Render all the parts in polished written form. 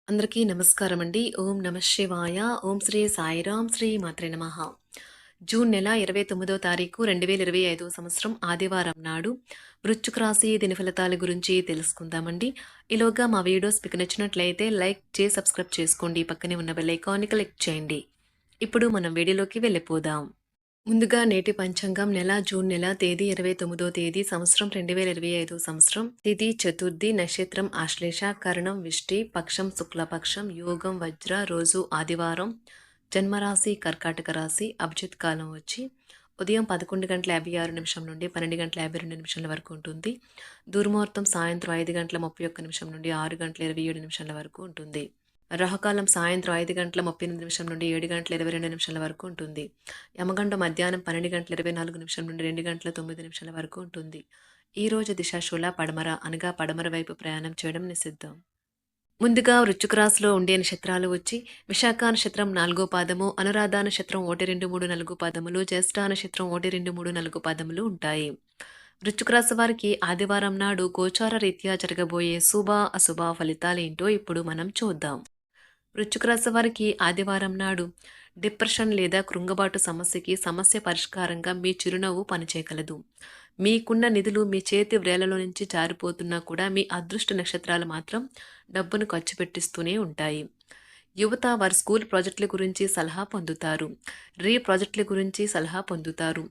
అందరికీ నమస్కారం అండి. ఓం నమః శివాయ. ఓం శ్రీ సాయిరాం శ్రీ మాత్రే నమః. జూన్ నెల 29వ తారీఖు 2025 సంవత్సరం ఆదివారం నాడు వృశ్చిక రాశి దిన ఫలితాల గురించి తెలుసుకుందామండి. ఈలోగా మా వీడియోస్ మీకు నచ్చినట్లయితే లైక్ చేసి సబ్స్క్రైబ్ చేసుకోండి. పక్కనే ఉన్న బెల్ ఐకాన్ని క్లిక్ చేయండి. ఇప్పుడు మనం వీడియోలోకి వెళ్ళిపోదాం. ముందుగా నేటి పంచాంగం జూన్ నెల తేదీ 29వ తేదీ సంవత్సరం 2025 సంవత్సరం తిథి చతుర్థి నక్షత్రం ఆశ్లేష కరణం విష్టి పక్షం శుక్లపక్షం యోగం వజ్ర రోజు ఆదివారం జన్మరాశి కర్కాటక రాశి అభిజిత్ కాలం వచ్చి ఉదయం 11:56 నుండి 12:52 వరకు ఉంటుంది. దుర్ముహూర్తం సాయంత్రం 5:31 నుండి 6:27 వరకు ఉంటుంది. రాహుకాలం సాయంత్రం 5:38 నుండి 7:22 వరకు ఉంటుంది. యమగండం మధ్యాహ్నం 12:24 నుండి 2:09 వరకు ఉంటుంది. ఈ రోజు దిశాశూల పడమర అనగా పడమర వైపు ప్రయాణం చేయడం నిషిద్ధం. ముందుగా వృశ్చిక రాశిలో ఉండే నక్షత్రాలు వచ్చి విశాఖ నక్షత్రం 4వ పాదము, అనురాధ నక్షత్రం 1, 2, 3, 4 పాదములు, జ్యేష్ఠ నక్షత్రం 1, 2, 3, 4 పాదములు ఉంటాయి. వృశ్చిక రాశి వారికి ఆదివారం నాడు గోచార రీత్యా జరగబోయే శుభ అశుభ ఫలితాలేంటో ఇప్పుడు మనం చూద్దాం. వృశ్చిక రాశి వారికి ఆదివారం నాడు డిప్రెషన్ లేదా కృంగబాటు సమస్య పరిష్కారంగా మీ చిరునవ్వు పనిచేయగలదు. మీకున్న నిధులు మీ చేతి వ్రేళ్లలో నుంచి జారిపోతున్నా కూడా మీ అదృష్ట నక్షత్రాలు మాత్రం డబ్బును ఖర్చు పెట్టిస్తూనే ఉంటాయి. యువత వారి స్కూల్ ప్రాజెక్టుల గురించి సలహా పొందుతారు. ప్రాజెక్టుల గురించి సలహా పొందుతారు.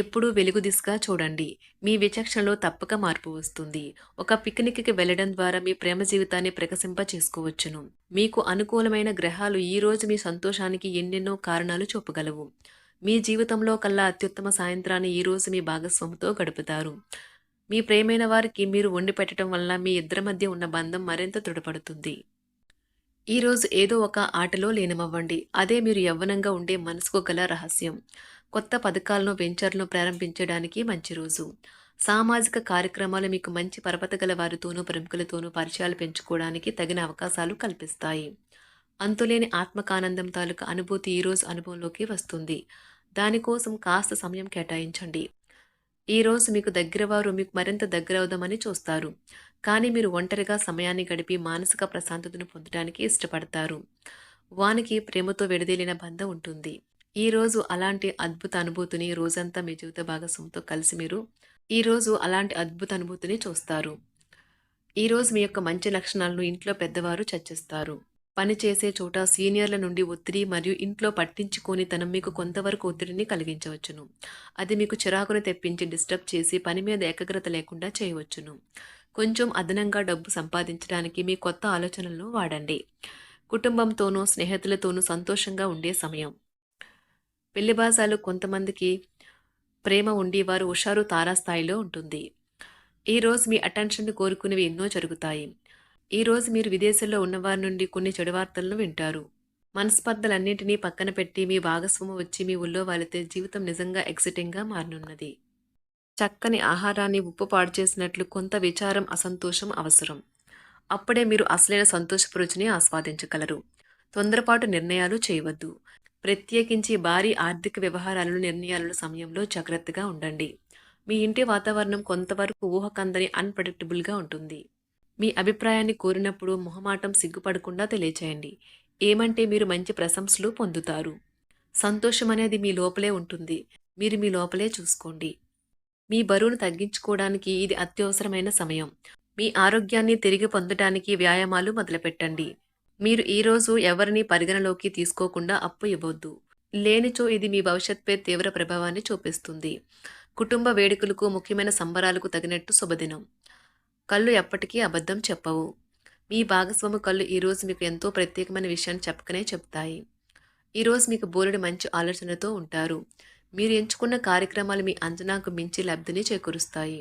ఎప్పుడూ వెలుగు దిశగా చూడండి. మీ విచక్షణలో తప్పక మార్పు వస్తుంది. ఒక పిక్నిక్కి వెళ్లడం ద్వారా మీ ప్రేమ జీవితాన్ని ప్రకాశింప చేసుకోవచ్చును. మీకు అనుకూలమైన గ్రహాలు ఈ రోజు మీ సంతోషానికి ఎన్నెన్నో కారణాలు చూపగలవు. మీ జీవితంలో కల్లా అత్యుత్తమ సాయంత్రాన్ని ఈ రోజు మీ భాగస్వామితో గడుపుతారు. మీ ప్రేమైన వారికి మీరు వండి పెట్టడం వల్ల మీ ఇద్దరి మధ్య ఉన్న బంధం మరింత దృఢపడుతుంది. ఈరోజు ఏదో ఒక ఆటలో లీనమవ్వండి. అదే మీరు యవ్వనంగా ఉండే మనసుకు గల రహస్యం. కొత్త పథకాలను వెంచర్లను ప్రారంభించడానికి మంచి రోజు. సామాజిక కార్యక్రమాలు మీకు మంచి పరపత గల వారితోనూ ప్రముఖులతోనూ పరిచయాలు పెంచుకోవడానికి తగిన అవకాశాలు కల్పిస్తాయి. అంతులేని ఆత్మకానందం తాలూకు అనుభూతి ఈరోజు అనుభవంలోకి వస్తుంది. దానికోసం కాస్త సమయం కేటాయించండి. ఈరోజు మీకు దగ్గరవారు మీకు మరింత దగ్గరవుదామని చూస్తారు. కానీ మీరు ఒంటరిగా సమయాన్ని గడిపి మానసిక ప్రశాంతతను పొందడానికి ఇష్టపడతారు. వానికి ప్రేమతో విడదీలిన బంధం ఉంటుంది. ఈరోజు అలాంటి అద్భుత అనుభూతిని రోజంతా మీ జీవిత భాగస్వామితో కలిసి మీరు ఈరోజు అలాంటి అద్భుత అనుభూతిని చూస్తారు. ఈరోజు మీ యొక్క మంచి లక్షణాలను ఇంట్లో పెద్దవారు చర్చిస్తారు. పని చేసే చోట సీనియర్ల నుండి ఒత్తిడి మరియు ఇంట్లో పట్టించుకొని తనం మీకు కొంతవరకు ఒత్తిడిని కలిగించవచ్చును. అది మీకు చిరాకును తెప్పించి డిస్టర్బ్ చేసి పని మీద ఏకాగ్రత లేకుండా చేయవచ్చును. కొంచెం అదనంగా డబ్బు సంపాదించడానికి మీ కొత్త ఆలోచనలను వాడండి. కుటుంబంతోనూ స్నేహితులతోనూ సంతోషంగా ఉండే సమయం. పెళ్లి బాజాలు కొంతమందికి ప్రేమ ఉండి వారు హుషారు తారాస్థాయిలో ఉంటుంది. ఈరోజు మీ అటెన్షన్ కోరుకునేవి ఎన్నో జరుగుతాయి. ఈరోజు మీరు విదేశాల్లో ఉన్నవారి నుండి కొన్ని చెడు వార్తలను వింటారు. మనస్పర్ధలన్నింటినీ పక్కన పెట్టి మీ భాగస్వామి వచ్చి మీ ఊళ్ళో వాలితే జీవితం నిజంగా ఎక్సైటింగ్గా మారనున్నది. చక్కని ఆహారాన్ని ఉప్పు పాడు చేసినట్లు కొంత విచారం అసంతోషం అవసరం. అప్పుడే మీరు అసలైన సంతోషపు రుచిని ఆస్వాదించగలరు. తొందరపాటు నిర్ణయాలు చేయవద్దు. ప్రత్యేకించి భారీ ఆర్థిక వ్యవహారాలను నిర్ణయాల సమయంలో జాగ్రత్తగా ఉండండి. మీ ఇంటి వాతావరణం కొంతవరకు ఊహకందని అన్ప్రెడిక్టబుల్గా ఉంటుంది. మీ అభిప్రాయాన్ని కోరినప్పుడు మొహమాటం సిగ్గుపడకుండా తెలియచేయండి. ఏమంటే మీరు మంచి ప్రశంసలు పొందుతారు. సంతోషం అనేది మీ లోపలే ఉంటుంది. మీరు మీ లోపలే చూసుకోండి. మీ బరువును తగ్గించుకోవడానికి ఇది అత్యవసరమైన సమయం. మీ ఆరోగ్యాన్ని తిరిగి పొందడానికి వ్యాయామాలు మొదలుపెట్టండి. మీరు ఈరోజు ఎవరిని పరిగణలోకి తీసుకోకుండా అప్పు ఇవ్వొద్దు. లేనిచో ఇది మీ భవిష్యత్పై తీవ్ర ప్రభావాన్ని చూపిస్తుంది. కుటుంబ వేడుకలకు ముఖ్యమైన సంబరాలకు తగినట్టు శుభదినం. కళ్ళు ఎప్పటికీ అబద్ధం చెప్పవు. మీ భాగస్వామి కళ్ళు ఈరోజు మీకు ఎంతో ప్రత్యేకమైన విషయాన్ని చెప్పకనే చెప్తాయి. ఈరోజు మీకు బోలెడు మంచి ఆలోచనతో ఉంటారు. మీరు ఎంచుకున్న కార్యక్రమాలు మీ అంచనాకు మించి లబ్ధిని చేకూరుస్తాయి.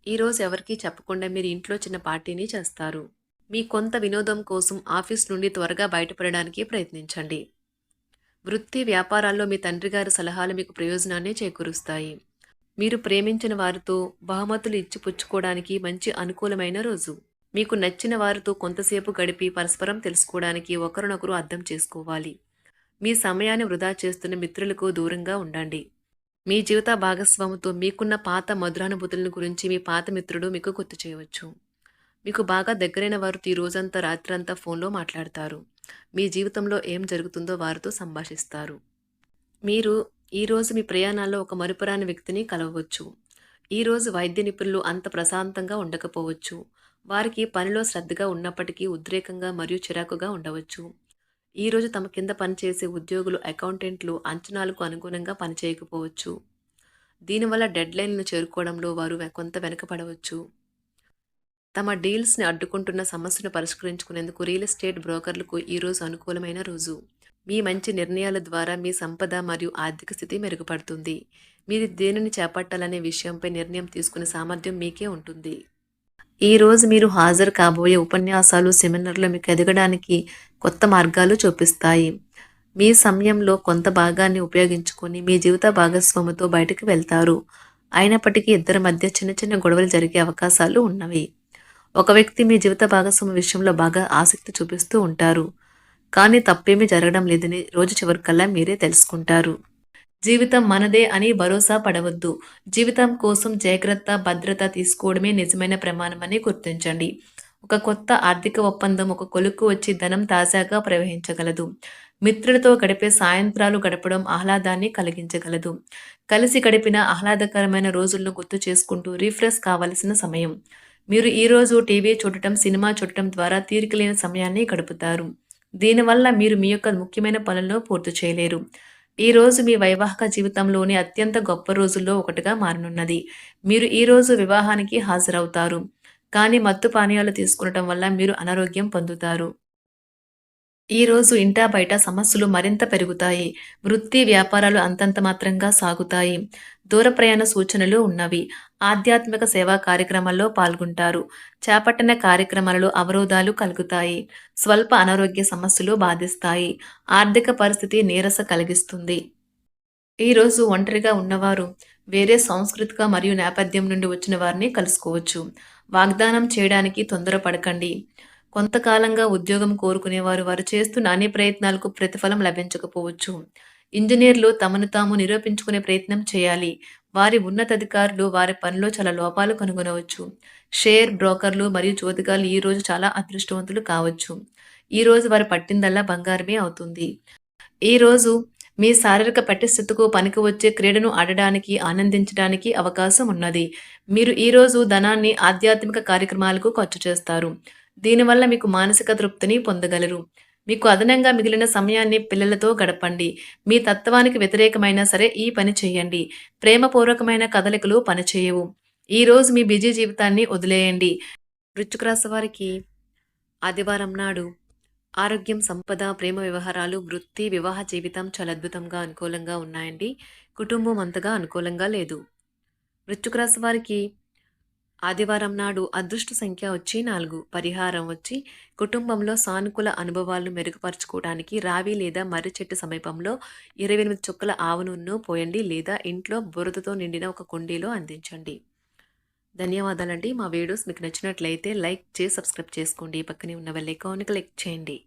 ఈరోజు ఎవరికీ చెప్పకుండా మీరు ఇంట్లో చిన్న పార్టీని చేస్తారు. మీ కొంత వినోదం కోసం ఆఫీస్ నుండి త్వరగా బయటపడడానికి ప్రయత్నించండి. వృత్తి వ్యాపారాల్లో మీ తండ్రి గారి సలహాలు మీకు ప్రయోజనాన్ని చేకూరుస్తాయి. మీరు ప్రేమించిన వారితో బహుమతులు ఇచ్చిపుచ్చుకోవడానికి మంచి అనుకూలమైన రోజు. మీకు నచ్చిన వారితో కొంతసేపు గడిపి పరస్పరం తెలుసుకోవడానికి ఒకరినొకరు అర్థం చేసుకోవాలి. మీ సమయాన్ని వృధా చేస్తున్న మిత్రులకు దూరంగా ఉండండి. మీ జీవిత భాగస్వామితో మీకున్న పాత మధురానుభూతులను గురించి మీ పాత మిత్రుడు మీకు గుర్తు చేయవచ్చు. మీకు బాగా దగ్గరైన వారు ఈ రోజంతా రాత్రంతా ఫోన్లో మాట్లాడతారు. మీ జీవితంలో ఏం జరుగుతుందో వారితో సంభాషిస్తారు. మీరు ఈరోజు మీ ప్రయాణాల్లో ఒక మరుపురాని వ్యక్తిని కలవవచ్చు. ఈరోజు వైద్య నిపుణులు అంత ప్రశాంతంగా ఉండకపోవచ్చు. వారికి పనిలో శ్రద్ధగా ఉన్నప్పటికీ ఉద్రేకంగా మరియు చిరాకుగా ఉండవచ్చు. ఈరోజు తమ కింద పనిచేసే ఉద్యోగులు, అకౌంటెంట్లు అంచనాలకు అనుగుణంగా పనిచేయకపోవచ్చు. దీనివల్ల డెడ్‌లైన్‌లను చేరుకోవడంలో వారు కొంత వెనుకపడవచ్చు. తమ డీల్స్‌ని అడ్డుకుంటున్న సమస్యను పరిష్కరించుకునేందుకు రియల్ ఎస్టేట్ బ్రోకర్లకు ఈరోజు అనుకూలమైన రోజు. మీ మంచి నిర్ణయాల ద్వారా మీ సంపద మరియు ఆర్థిక స్థితి మెరుగుపడుతుంది. మీరు దేనిని చేపట్టాలనే విషయంపై నిర్ణయం తీసుకునే సామర్థ్యం మీకే ఉంటుంది. ఈరోజు మీరు హాజరు కాబోయే ఉపన్యాసాలు, సెమినార్లు మీకు ఎదగడానికి కొత్త మార్గాలు చూపిస్తాయి. మీ సమయంలో కొంత భాగాన్ని ఉపయోగించుకొని మీ జీవిత భాగస్వామితో బయటకు వెళ్తారు. అయినప్పటికీ ఇద్దరి మధ్య చిన్న చిన్న గొడవలు జరిగే అవకాశాలు ఉన్నవి. ఒక వ్యక్తి మీ జీవిత భాగస్వామి విషయంలో బాగా ఆసక్తి చూపిస్తూ ఉంటారు. కానీ తప్పేమీ జరగడం లేదని రోజు చివరికల్లా మీరే తెలుసుకుంటారు. జీవితం మనదే అని భరోసా పడవద్దు. జీవితం కోసం జాగ్రత్త, భద్రత తీసుకోవడమే నిజమైన ప్రమాణమని గుర్తించండి. ఒక కొత్త ఆర్థిక ఒప్పందం ఒక కొలుక్కు వచ్చి ధనం తాజాగా ప్రవహించగలదు. మిత్రులతో గడిపే సాయంత్రాలు గడపడం ఆహ్లాదాన్ని కలిగించగలదు. కలిసి గడిపిన ఆహ్లాదకరమైన రోజులను గుర్తు చేసుకుంటూ రిఫ్రెష్ కావలసిన సమయం. మీరు ఈరోజు టీవీ చూడటం, సినిమా చూడటం ద్వారా తీరికలేని సమయాన్ని గడుపుతారు. దీనివల్ల మీరు మీ యొక్క ముఖ్యమైన పనులను పూర్తి చేయలేరు. ఈరోజు మీ వైవాహిక జీవితంలోని అత్యంత గొప్ప రోజుల్లో ఒకటిగా మారనున్నది. మీరు ఈరోజు వివాహానికి హాజరవుతారు. కానీ మత్తు పానీయాలు తీసుకునటం వల్ల మీరు అనారోగ్యం పొందుతారు. ఈరోజు ఇంటా బయట సమస్యలు మరింత పెరుగుతాయి. వృత్తి, వ్యాపారాలు అంతంత మాత్రంగా సాగుతాయి. దూర ప్రయాణ సూచనలు ఉన్నవి. ఆధ్యాత్మిక సేవా కార్యక్రమాల్లో పాల్గొంటారు. చేపట్టిన కార్యక్రమాలలో అవరోధాలు కలుగుతాయి. స్వల్ప అనారోగ్య సమస్యలు బాధిస్తాయి. ఆర్థిక పరిస్థితి నీరస కలిగిస్తుంది. ఈరోజు ఒంటరిగా ఉన్నవారు వేరే సాంస్కృతిక మరియు నేపథ్యం నుండి వచ్చిన వారిని కలుసుకోవచ్చు. వాగ్దానం చేయడానికి తొందరపడకండి. కొంతకాలంగా ఉద్యోగం కోరుకునేవారు వారు చేస్తున్న అన్ని ప్రయత్నాలకు ప్రతిఫలం లభించకపోవచ్చు. ఇంజనీర్లు తమను తాము నిరూపించుకునే ప్రయత్నం చేయాలి. వారి ఉన్నతాధికారులు వారి పనిలో చాలా లోపాలు కనుగొనవచ్చు. షేర్ బ్రోకర్లు మరియు జోతిగాలు ఈ రోజు చాలా అదృష్టవంతులు కావచ్చు. ఈ రోజు వారు పట్టిందల్లా బంగారమే అవుతుంది. ఈ రోజు మీ శారీరక పటిష్టతకు పనికి వచ్చే క్రీడను ఆడడానికి, ఆనందించడానికి అవకాశం ఉన్నది. మీరు ఈరోజు ధనాన్ని ఆధ్యాత్మిక కార్యక్రమాలకు ఖర్చు చేస్తారు. దీనివల్ల మీకు మానసిక తృప్తిని పొందగలరు. మీకు అదనంగా మిగిలిన సమయాన్ని పిల్లలతో గడపండి. మీ తత్వానికి వ్యతిరేకమైనా సరే ఈ పని చేయండి. ప్రేమపూర్వకమైన కదలికలు పనిచేయవు. ఈరోజు మీ బిజీ జీవితాన్ని వదిలేయండి. వృశ్చిక రాశి వారికి ఆదివారం నాడు ఆరోగ్యం, సంపద, ప్రేమ వ్యవహారాలు, వృత్తి, వివాహ జీవితం చాలా అద్భుతంగా అనుకూలంగా ఉన్నాయండి. కుటుంబం అంతగా అనుకూలంగా లేదు. వృశ్చిక రాశి వారికి ఆదివారం నాడు అదృష్ట సంఖ్య వచ్చి 4. పరిహారం వచ్చి కుటుంబంలో సానుకూల అనుభవాలను మెరుగుపరుచుకోవడానికి రావి లేదా మర్రి చెట్టు సమీపంలో 28 చుక్కల ఆవు నూనెను పోయండి లేదా ఇంట్లో బురదతో నిండిన ఒక కుండీలో అందించండి. ధన్యవాదాలండి. మా వీడియోస్ మీకు నచ్చినట్లయితే లైక్ చేసి సబ్స్క్రైబ్ చేసుకోండి. పక్కనే ఉన్న బెల్ ఐకాన్ని క్లిక్ చేయండి.